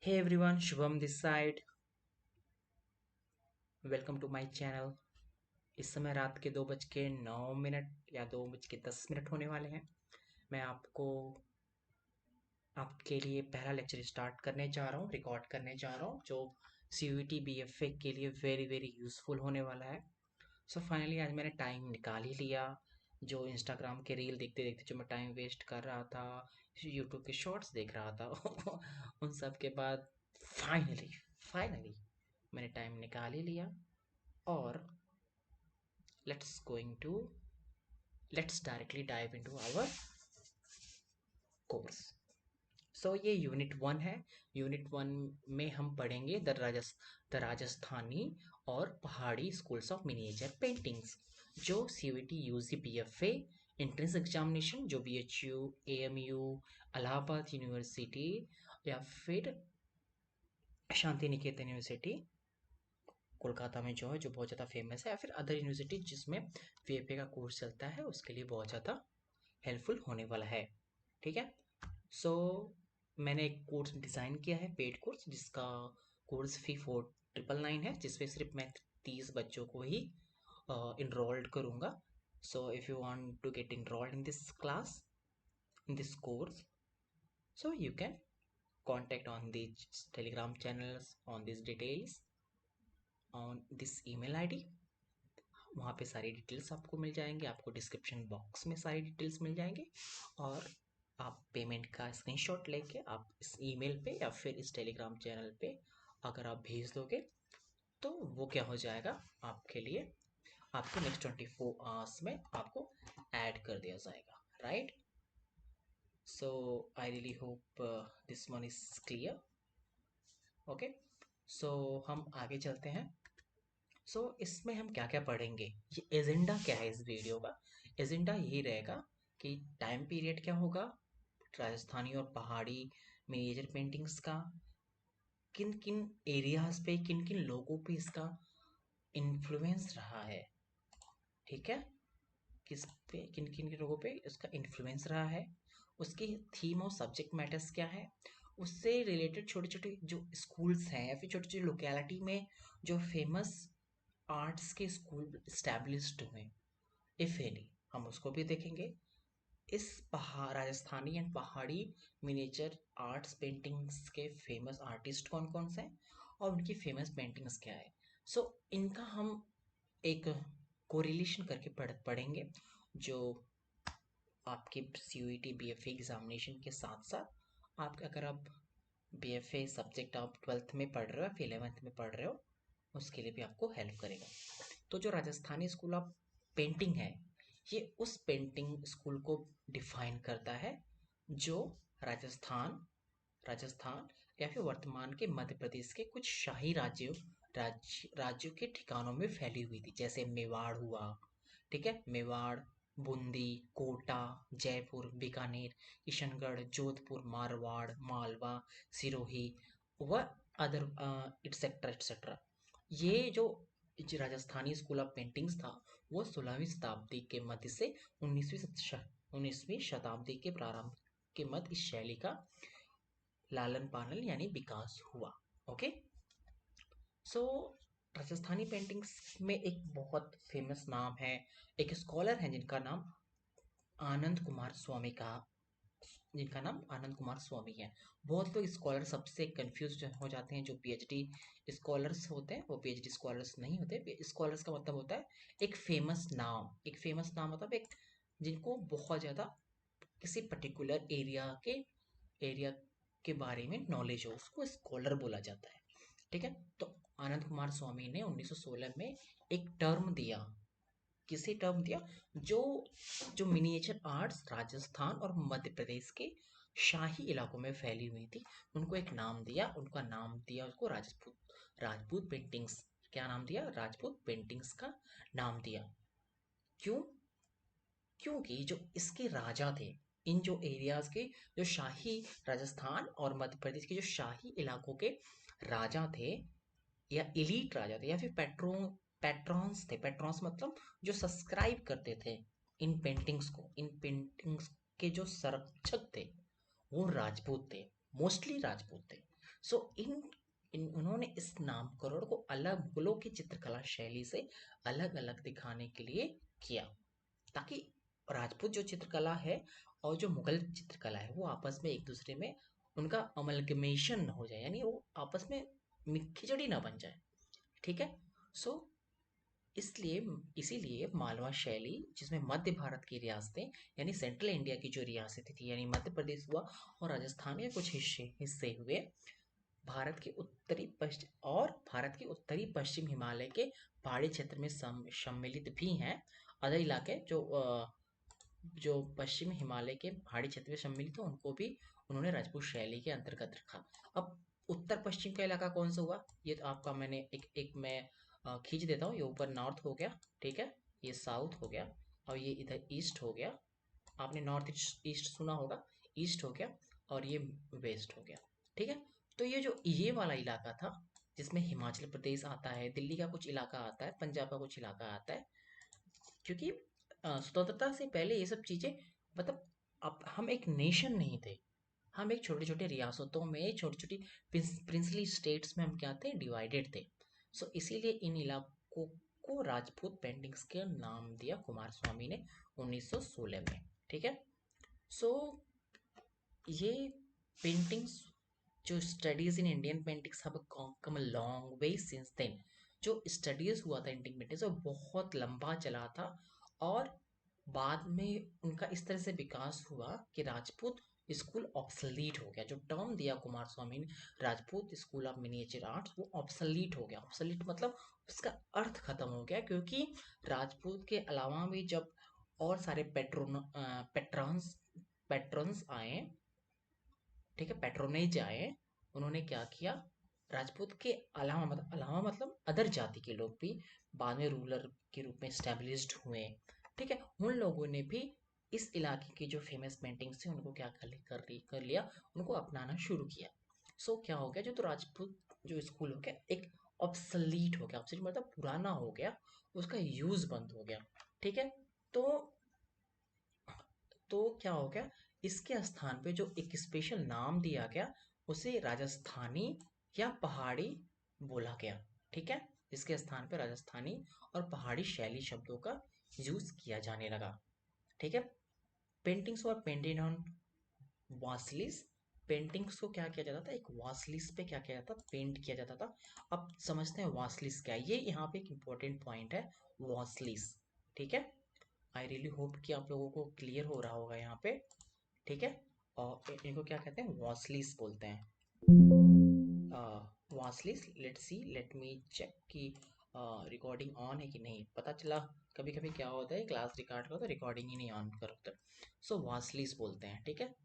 Hey everyone, Shubham this side. Welcome to my channel. इस समय रात के 2:09 या 2:10 होने वाले हैं। मैं आपके लिए पहला लेक्चर स्टार्ट करने जा रहा हूँ, रिकॉर्ड करने जा रहा हूँ, जो CUET BFA के लिए वेरी वेरी यूज़फुल होने वाला है। सो फाइनली आज मैंने टाइम निकाल ही लिया। जो इंस्टाग्राम के रील देखते देखते जो मैं टाइम वेस्ट कर रहा था, यूट्यूब के शॉर्ट्स देख रहा था उन सब के बाद फाइनली फाइनली मैंने टाइम निकाल ही लिया। और let's going to let's directly dive into our course. सो ये यूनिट 1 है। यूनिट 1 में हम पढ़ेंगे द राजस्थानी और पहाड़ी स्कूल्स ऑफ मिनिएचर पेंटिंग्स, जो CUET UG BFA entrance examination, जो BHU AMU इलाहाबाद यूनिवर्सिटी या फिर शांति निकेतन यूनिवर्सिटी कोलकाता में जो है, जो बहुत ज़्यादा फेमस है, या फिर अदर यूनिवर्सिटी जिसमें VFA का कोर्स चलता है, उसके लिए बहुत ज़्यादा हेल्पफुल होने वाला है। ठीक है। सो मैंने एक कोर्स डिज़ाइन किया है, पेड कोर्स, जिसका कोर्स फी 4999 है, जिसमें सिर्फ मैं 30 बच्चों को ही इनरोल्ड करूँगा। So if you want to get enrolled in this class, in this course, so you can contact on these telegram channels, on these details, on this email ID। वहाँ पे सारी डिटेल्स आपको मिल जाएंगे, आपको डिस्क्रिप्शन बॉक्स में सारी details मिल जाएंगे। और आप पेमेंट का स्क्रीनशॉट लेके आप इस ईमेल पे या फिर इस टेलीग्राम चैनल पे अगर आप भेज दोगे, तो वो क्या हो जाएगा आपके लिए, आपको नेक्स्ट 24 आवर्स में आपको ऐड कर दिया जाएगा, right. So I really hope this one is clear. Okay. So हम आगे चलते हैं। इसमें हम क्या क्या पढ़ेंगे, ये एजेंडा क्या है इस वीडियो का। एजेंडा यही रहेगा कि टाइम पीरियड क्या होगा, राजस्थानी और पहाड़ी मिनिएचर पेंटिंग्स का, किन किन एरियाज पे, किन किन लोगों पे इसका इन्फ्लुएंस रहा है। ठीक है। किस पे, किन किन लोगों पे इसका इन्फ्लुएंस रहा है, उसकी थीम और सब्जेक्ट मैटर्स क्या है, उससे रिलेटेड छोटे छोटे जो स्कूल्स हैं या फिर छोटे छोटे लोकेलिटी में जो फेमस आर्ट्स के स्कूल स्टैब्लिश्ड हुए, इफ एनी, हम उसको भी देखेंगे। इस पहाड़ राजस्थानी एंड पहाड़ी मिनिएचर आर्ट्स पेंटिंग्स के फेमस आर्टिस्ट कौन कौन से हैं और उनकी फेमस पेंटिंग्स क्या है। इनका हम एक कोरिलेशन करके पढ़ेंगे, जो आपके CUET BFA एग्जामिनेशन के साथ साथ आप, अगर आप BFA सब्जेक्ट आप 12th में पढ़ रहे हो या फिर 11th में पढ़ रहे हो, उसके लिए भी आपको हेल्प करेगा। तो जो राजस्थानी स्कूल ऑफ पेंटिंग है, ये उस पेंटिंग स्कूल को डिफाइन करता है जो राजस्थान राजस्थान या फिर वर्तमान के मध्य प्रदेश के कुछ शाही राज्यों के ठिकानों में फैली हुई थी, जैसे मेवाड़ हुआ। ठीक है। मेवाड़, बूंदी, कोटा, जयपुर, बीकानेर, किशनगढ़, जोधपुर, मारवाड़, मालवा, सिरोही व अदर एटसेट्रा एटसेट्रा। ये जो राजस्थानी स्कूल ऑफ पेंटिंग्स था, वो 16वीं शताब्दी के मध्य से 19वीं शताब्दी के प्रारंभ के मध्य इस शैली का लालन पालन यानी विकास हुआ। ओके। सो राजस्थानी पेंटिंग्स में एक बहुत फेमस नाम है, एक स्कॉलर हैं आनंद कुमार स्वामी का जिनका नाम आनंद कुमार स्वामी है। बहुत लोग स्कॉलर सबसे कंफ्यूज हो जाते हैं, जो PhD स्कॉलर्स होते हैं वो PhD स्कॉलर्स नहीं होते। स्कॉलर्स का मतलब होता है एक फेमस नाम, एक फेमस नाम मतलब एक जिनको बहुत ज़्यादा किसी पर्टिकुलर एरिया के बारे में नॉलेज हो, उसको स्कॉलर बोला जाता है। ठीक है। तो आनंद कुमार स्वामी ने 1916 में एक टर्म दिया, किसे टर्म दिया, जो जो मिनिएचर आर्ट्स राजस्थान और मध्य प्रदेश के शाही इलाकों में फैली हुई थी, उनको एक नाम दिया, उनका नाम दिया उसको राजपूत राजपूत पेंटिंग्स। क्या नाम दिया, राजपूत पेंटिंग्स का नाम दिया। क्यों, क्योंकि जो इसके राजा थे, इन जो एरियाज के जो शाही राजस्थान और मध्य प्रदेश के जो शाही इलाकों के राजा थे, या एलीट राजा थे, या फिर पेट्रॉन्स थे। पेट्रॉन्स मतलब जो सब्सक्राइब करते थे इन पेंटिंग्स के जो संरक्षक थे, वो राजपूत थे, मोस्टली राजपूत थे। सो इन उन्होंने इस नामकरण को अलग मुगलों की चित्रकला शैली से अलग अलग दिखाने के लिए किया, ताकि राजपूत जो चित्रकला है और जो मुगल चित्रकला है वो आपस में एक दूसरे में उनका अमलगमेशन न हो जाए, यानी वो आपस में खिचड़ी ना बन जाए। ठीक है। सो इसलिए इसीलिए मालवा शैली, जिसमें मध्य भारत की रियासतें यानी सेंट्रल इंडिया की जो रियासतें थी यानी मध्य प्रदेश हुआ और राजस्थान के कुछ हिस्से हिस्से हुए, भारत के उत्तरी पश्चिम हिमालय के पहाड़ी क्षेत्र में सम्मिलित भी हैं। अदर इलाके जो पश्चिम हिमालय के पहाड़ी क्षेत्र में सम्मिलित हैं उनको भी उन्होंने राजपूत शैली के अंतर्गत रखा। अब उत्तर पश्चिम का इलाका कौन सा हुआ, ये तो आपका मैंने एक एक मैं खींच देता हूँ। ये ऊपर नॉर्थ हो गया, ठीक है, ये साउथ हो गया और ये इधर ईस्ट हो गया। आपने नॉर्थ ईस्ट ईस्ट सुना होगा, ईस्ट हो गया और ये वेस्ट हो गया। ठीक है। तो ये जो ये वाला इलाका था जिसमें हिमाचल प्रदेश आता है, दिल्ली का कुछ इलाका आता है, पंजाब का कुछ इलाका आता है, क्योंकि स्वतंत्रता से पहले ये सब चीजें, मतलब अब हम एक नेशन नहीं थे, हम एक छोटे छोटे रियासतों में छोटी छोटी प्रिंसली स्टेट्स में हम क्या थे, डिवाइडेड थे। सो इसीलिए इन इलाकों को राजपूत पेंटिंग्स के नाम दिया कुमार स्वामी ने 1916 में। ठीक है। सो ये पेंटिंग्स, जो studies in Indian paintings have come a long way since then, जो स्टडीज हुआ था इंडियन पेंटिंग्स वो बहुत लंबा चला था, और बाद में उनका इस तरह से विकास हुआ कि राजपूत स्कूल ऑब्सलीट हो गया। जो टर्म दिया कुमार स्वामी ने, Rajput school of miniature arts, वो ऑब्सलीट हो गया। ऑब्सलीट मतलब उसका अर्थ खत्म हो गया, क्योंकि राजपूत के अलावा भी जब और सारे पेट्रॉन्स पेट्रॉन्स आए, ठीक है, पैट्रोनेज आए, उन्होंने क्या किया, राजपूत के अलावा मतलब अदर जाति के लोग भी बाद में रूलर के रूप में स्टैब्लिश्ड हुए। ठीक है। उन लोगों ने भी इस इलाके की जो फेमस पेंटिंग्स थी उनको क्या कर लिया, उनको अपनाना शुरू किया। सो क्या हो गया, जो तो राजपूत जो स्कूल हो गया एक ऑब्सलीट हो गया। ऑब्सलीट मतलब पुराना हो गया, उसका यूज बंद हो गया। ठीक है। तो क्या हो गया, इसके स्थान पे जो एक स्पेशल नाम दिया गया उसे राजस्थानी या पहाड़ी बोला गया। ठीक है। इसके स्थान पे राजस्थानी और पहाड़ी शैली शब्दों का यूज किया जाने लगा। ठीक है। पेंटिंग्स और पेंटेड ऑन वासलिस, पेंटिंग्स को क्या किया जाता था, एक वासलिस पे क्या किया जाता था, पेंट किया जाता था। अब समझते हैं वासलिस क्या है। ये यहाँ पे एक इम्पोर्टेंट पॉइंट है, वासलिस। ठीक है। आई रियली होप कि आप लोगों को क्लियर हो रहा होगा यहाँ पे। ठीक है। और इनको क्या कहते हैं, वासलिस बोलते हैं। वासलिस, let see, let me check कि रिकॉर्डिंग ऑन है कि नहीं। पता चला कभी कभी क्या होता है, क्लास रिकॉर्ड का तो रिकॉर्डिंग ही नहीं ऑन करता। सो वासलिस बोलते हैं। ठीक है।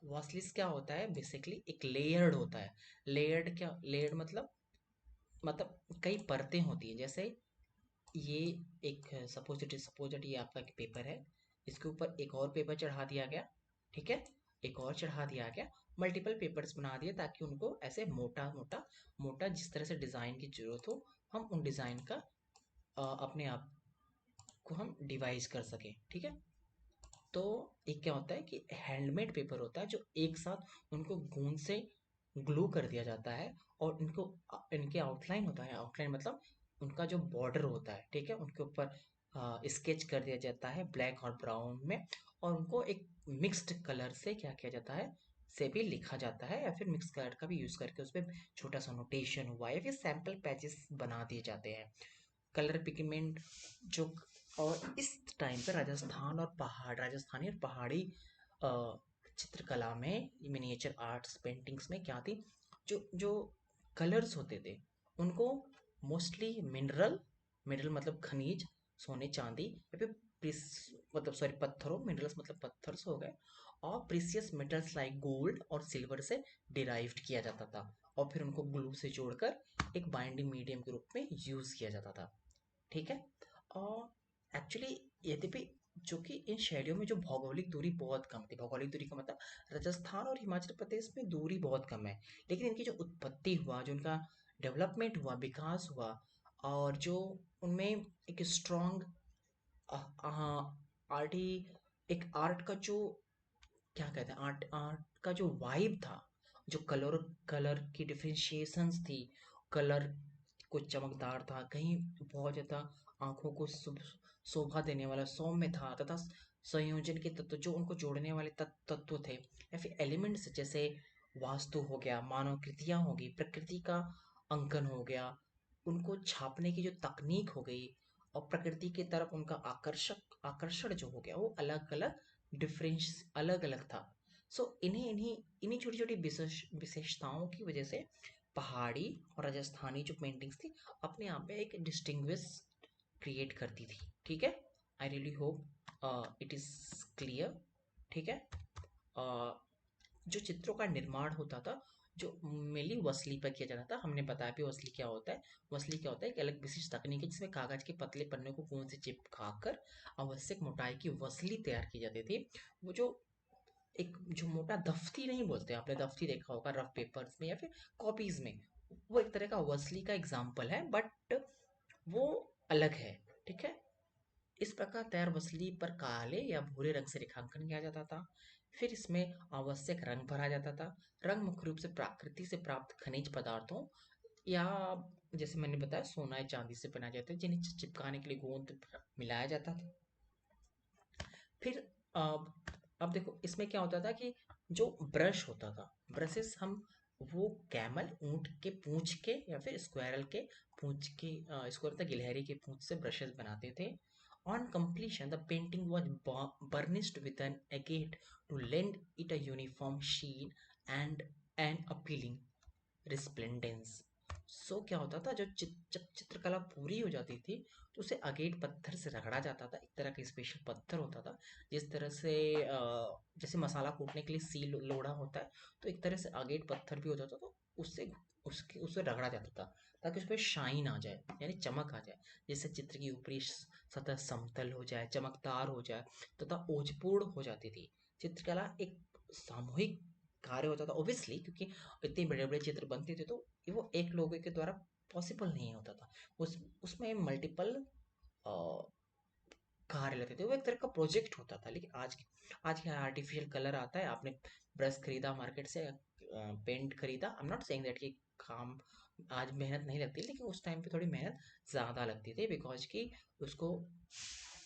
वासलिस क्या होता है, बेसिकली एक लेयर्ड होता है। लेयर्ड क्या, लेयर्ड मतलब कई परतें होती हैं। जैसे ये एक सपोज ये आपका एक पेपर है, इसके ऊपर एक और पेपर चढ़ा दिया गया। ठीक है। एक और चढ़ा दिया गया, मल्टीपल पेपर्स बना दिए ताकि उनको ऐसे मोटा मोटा मोटा जिस तरह से डिज़ाइन की जरूरत हो, हम उन डिज़ाइन का अपने आप को हम डिवाइस कर सकें। ठीक है। तो एक क्या होता है कि हैंडमेड पेपर होता है, जो एक साथ उनको गूंद से ग्लू कर दिया जाता है, और इनको इनके आउटलाइन होता है, आउटलाइन मतलब उनका जो बॉर्डर होता है, ठीक है, उनके ऊपर स्केच कर दिया जाता है ब्लैक और ब्राउन में, और उनको एक मिक्स्ड कलर से क्या किया जाता है, से भी लिखा जाता है, या फिर मिक्स कलर का भी यूज करके उस पर छोटा सा नोटेशन हुआ या फिर सैम्पल पैचेस बना दिए जाते हैं, कलर पिगमेंट जो। और इस टाइम पे राजस्थानी और पहाड़ी अ, चित्रकला में, मिनिएचर आर्ट्स पेंटिंग्स में क्या थी, जो जो कलर्स होते थे उनको मोस्टली मिनरल, मिनरल मतलब खनिज, सोने चांदी, या फिर प्रिस मतलब सॉरी पत्थरों, मिनरल्स मतलब पत्थर से हो गए, और प्रीसियस मेटल्स लाइक गोल्ड और सिल्वर से डिराइव्ड किया जाता था, और फिर उनको ग्लू से जोड़कर एक बाइंडिंग मीडियम के रूप में यूज किया जाता था। ठीक है। और एक्चुअली यद्यपि जो कि इन शैलियों में जो भौगोलिक दूरी बहुत कम थी, भौगोलिक दूरी का मतलब राजस्थान और हिमाचल प्रदेश में दूरी बहुत कम है, लेकिन इनकी जो उत्पत्ति हुआ, जो उनका डेवलपमेंट हुआ, विकास हुआ, और जो उनमें एक स्ट्रॉन्ग आर्टी एक आर्ट का जो क्या कहते हैं, आर्ट आर्ट का जो वाइब था, जो कलर कलर की डिफ्रेंशिएशंस थी, कलर कुछ चमकदार था, कहीं बहुत ज़्यादा आंखों को शोभा देने वाला सौम्य था, तथा संयोजन के तत्व जो उनको जोड़ने वाले तत्व थे, या फिर एलिमेंट्स जैसे वास्तु हो गया, मानव कृतियाँ हो गई, प्रकृति का अंकन हो गया, उनको छापने की जो तकनीक हो गई, और प्रकृति की तरफ उनका आकर्षण जो हो गया, वो अलग अलग डिफरेंस अलग अलग था। सो इन्हीं इन्हीं इन्हीं छोटी छोटी विशेषताओं की वजह से पहाड़ी और राजस्थानी जो पेंटिंग्स थी अपने आप में एक डिस्टिंग्विश क्रिएट करती थी। ठीक है, आई really hope it is clear. ठीक है, जो चित्रों का निर्माण होता था, जो मेनली वसली पर किया जाता था, हमने बताया भी वसली क्या होता है। वसली क्या होता है, एक अलग विशिष्ट तकनीक है जिसमें कागज के पतले पन्ने को गोंद से चिपका कर आवश्यक मोटाई की वसली तैयार की जाती थी। वो जो एक जो मोटा दफ्ती नहीं बोलते, आपने दफ्ती देखा होगा रफ पेपर्स में या फिर कॉपीज में, वो एक तरह का वसली का एग्जाम्पल है, बट वो अलग है। ठीक है, इस प्रकार तैयार वसली पर काले या भूरे रंग से रेखांकन किया जाता था। फिर इसमें आवश्यक रंग भरा जाता था। रंग मुख्य रूप से प्रकृति से प्राप्त खनिज पदार्थों या जैसे मैंने बताया सोना या चांदी से बनाए जाते हैं, जिन्हें चिपकाने के लिए गोंद मिलाया जाता था। फिर अब अब देखो इसमें क्या होता था कि जो ब्रश होता था, ब्रशेस हम वो कैमल ऊंट के पूंछ के या फिर स्क्वायरल के पूंछ के स्क्वायरल था गिलहरी के पूंछ से ब्रशेस बनाते थे। On completion the painting was burnished with an agate to lend it a uniform sheen and an appealing रिस्प्लेंडेंस। सो क्या होता था, जब चित्रकला पूरी हो जाती थी तो उसे अगेट पत्थर से रगड़ा जाता था। एक तरह का स्पेशल पत्थर होता था, जिस तरह से जैसे मसाला कूटने के लिए सील लोढ़ा होता है, तो एक तरह से अगेट पत्थर भी होता था, तो उससे उसके उसे रगड़ा जाता था ताकि उस पर शाइन आ जाए, यानी चमक आ जाए, जिससे चित्र की ऊपरी सतह समतल हो जाए, चमकदार हो जाए तथा ओजपूर्ण हो जाती थी। चित्रकला एक सामूहिक कार्य होता था ओब्वियसली, क्योंकि इतने बड़े बड़े चित्र बनते थे, तो वो एक लोगों के द्वारा पॉसिबल नहीं होता था। उसमें मल्टीपल कार्य लेते थे, वो एक तरह का प्रोजेक्ट होता था। लेकिन आज के आर्टिफिशियल कलर आता है, आपने ब्रश खरीदा मार्केट से, पेंट खरीदा, I am not saying that कि काम आज मेहनत नहीं लगती, लेकिन उस टाइम पे थोड़ी मेहनत ज़्यादा लगती थी, बिकॉज कि उसको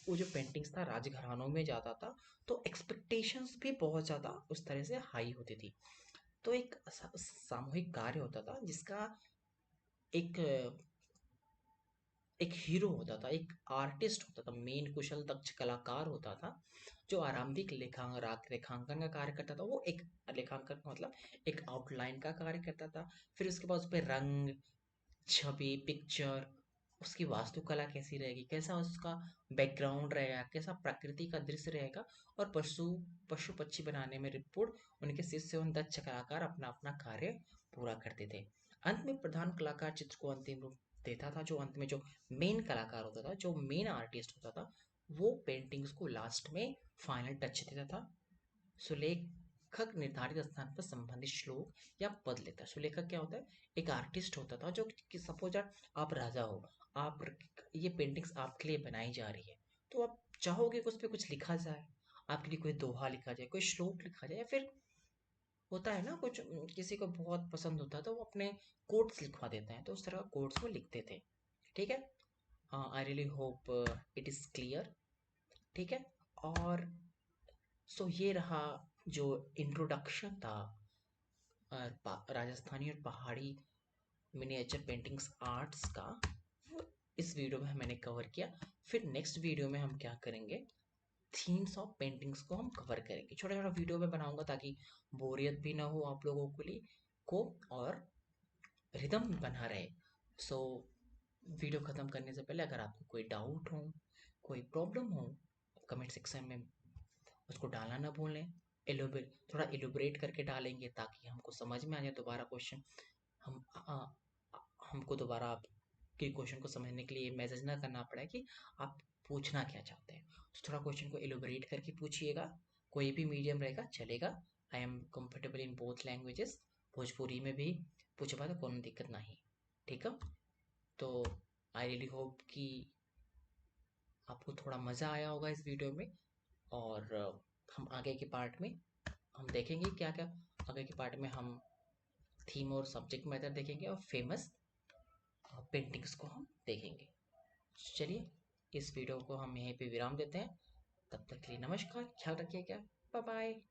वो जो पेंटिंग्स था राजघरानों में जाता था, तो एक्सपेक्टेशंस भी बहुत ज़्यादा उस तरह से हाई होती थी। तो एक सामूहिक कार्य होता था जिसका एक एक हीरो होता था, एक आर्टिस्ट होता था, मेन कुशल दक्ष कलाकार होता था, जो आरंभिक रेखांकन का कार्य करता था। वो एक रेखांकन का मतलब एक आउटलाइन का कार्य करता था। फिर उसके बाद उस पर रंग, छवि, पिक्चर, उसकी वास्तुकला कैसी रहेगी, कैसा उसका बैकग्राउंड रहेगा, कैसा प्रकृति का दृश्य रहेगा, और पशु पक्षी बनाने में रिपोर्ट उनके शिष्य उन दक्ष कलाकार अपना अपना कार्य पूरा करते थे। अंत में प्रधान कलाकार चित्र को अंतिम रूप देता था। जो अंत में जो मेन कलाकार होता था, जो मेन आर्टिस्ट होता था, वो पेंटिंग्स को लास्ट में फाइनल टच देता था। सुलेखक निर्धारित स्थान पर संबंधित श्लोक या पद लेता है। सुलेखक क्या होता है, एक आर्टिस्ट होता था, जो कि सपोज आप राजा हो, आप ये पेंटिंग्स आपके लिए बनाई जा रही है, तो आप चाहोगे कि उस पर कुछ लिखा जाए, आपके लिए कोई दोहा लिखा जाए, कोई श्लोक लिखा जाए, या फिर होता है ना कुछ किसी को बहुत पसंद होता है तो वो अपने कोट्स लिखवा देते हैं, तो उस तरह का कोट्स वो लिखते थे। ठीक है, आई really hope it is clear. ठीक है, और सो ये रहा जो इंट्रोडक्शन था राजस्थानी और पहाड़ी मिनिएचर पेंटिंग्स आर्ट्स का, वो इस वीडियो में मैंने कवर किया। फिर नेक्स्ट वीडियो में हम क्या करेंगे, थीम्स ऑफ पेंटिंग्स को हम कवर करेंगे। छोटा छोटा वीडियो में बनाऊंगा ताकि बोरियत भी ना हो आप लोगों के लिए को, और रिदम बना रहे। सो वीडियो ख़त्म करने से पहले अगर आपको कोई डाउट हो, कोई प्रॉब्लम हो, कमेंट सेक्शन में उसको डालना ना भूलें। थोड़ा एलोबरेट करके डालेंगे ताकि हमको समझ में आ जाए दोबारा क्वेश्चन, हम हमको दोबारा आपके क्वेश्चन को समझने के लिए मैसेज ना करना पड़े कि आप पूछना क्या चाहते हैं। तो थोड़ा क्वेश्चन को एलोबरेट करके पूछिएगा, कोई भी मीडियम रहेगा चलेगा। I am comfortable in both languages, Bhojpuri में भी पूछ पाए तो कोई दिक्कत नहीं। ठीक है, तो आई रियली होप कि आपको थोड़ा मज़ा आया होगा इस वीडियो में, और हम आगे के पार्ट में हम देखेंगे क्या क्या। आगे के पार्ट में हम थीम और सब्जेक्ट मैटर देखेंगे और फेमस पेंटिंग्स को हम देखेंगे। चलिए इस वीडियो को हम यहीं पे विराम देते हैं। तब तक के लिए नमस्कार, ख्याल रखिएगा, बाय बाय।